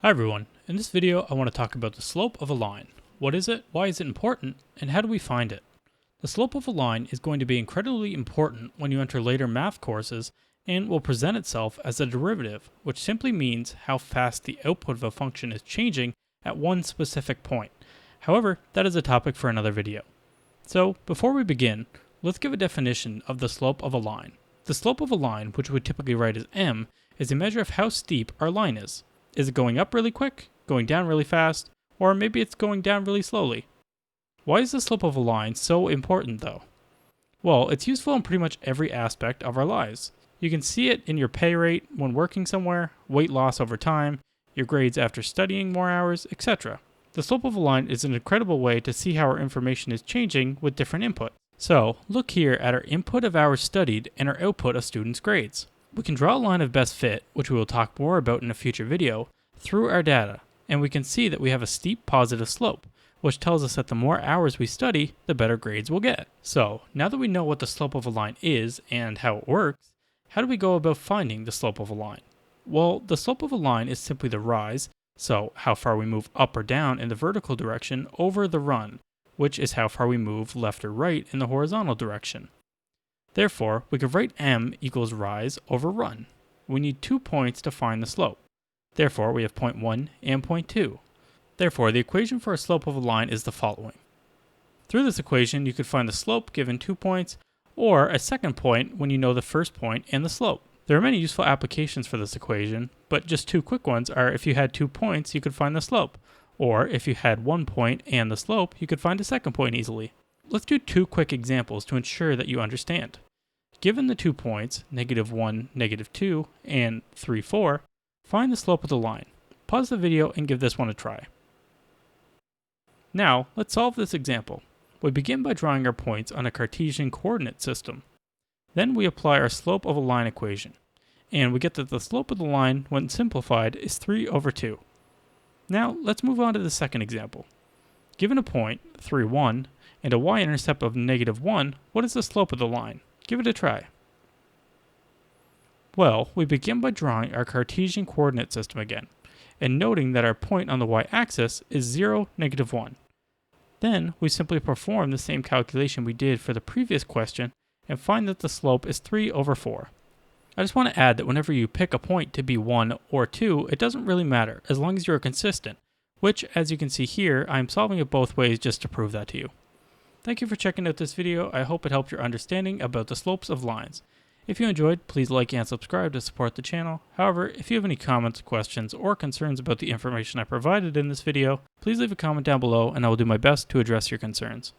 Hi everyone, in this video I want to talk about the slope of a line. What is it, why is it important, and how do we find it? The slope of a line is going to be incredibly important when you enter later math courses and will present itself as a derivative, which simply means how fast the output of a function is changing at one specific point. However, that is a topic for another video. So, before we begin, let's give a definition of the slope of a line. The slope of a line, which we typically write as m, is a measure of how steep our line is. Is it going up really quick, going down really fast, or maybe it's going down really slowly? Why is the slope of a line so important though? Well, it's useful in pretty much every aspect of our lives. You can see it in your pay rate when working somewhere, weight loss over time, your grades after studying more hours, etc. The slope of a line is an incredible way to see how our information is changing with different input. So, look here at our input of hours studied and our output of students' grades. We can draw a line of best fit, which we will talk more about in a future video, through our data, and we can see that we have a steep positive slope, which tells us that the more hours we study, the better grades we'll get. So, now that we know what the slope of a line is and how it works, how do we go about finding the slope of a line? Well, the slope of a line is simply the rise, so how far we move up or down in the vertical direction over the run, which is how far we move left or right in the horizontal direction. Therefore, we could write m equals rise over run. We need 2 points to find the slope. Therefore, we have point 1 and point 2. Therefore, the equation for a slope of a line is the following. Through this equation, you could find the slope given 2 points, or a second point when you know the first point and the slope. There are many useful applications for this equation, but just 2 quick ones are if you had 2 points, you could find the slope, or if you had 1 point and the slope, you could find a second point easily. Let's do 2 quick examples to ensure that you understand. Given the 2 points, -1, -2, and 3, 4, find the slope of the line. Pause the video and give this one a try. Now, let's solve this example. We begin by drawing our points on a Cartesian coordinate system. Then we apply our slope of a line equation, and we get that the slope of the line, when simplified, is 3 over 2. Now, let's move on to the second example. Given a point, 3, 1, and a y-intercept of -1, what is the slope of the line? Give it a try. Well, we begin by drawing our Cartesian coordinate system again, and noting that our point on the y-axis is 0, -1. Then, we simply perform the same calculation we did for the previous question, and find that the slope is 3 over 4. I just want to add that whenever you pick a point to be 1 or 2, it doesn't really matter, as long as you're consistent, which, as you can see here, I'm solving it both ways just to prove that to you. Thank you for checking out this video. I hope it helped your understanding about the slopes of lines. If you enjoyed, please like and subscribe to support the channel. However, if you have any comments, questions, or concerns about the information I provided in this video, please leave a comment down below and I will do my best to address your concerns.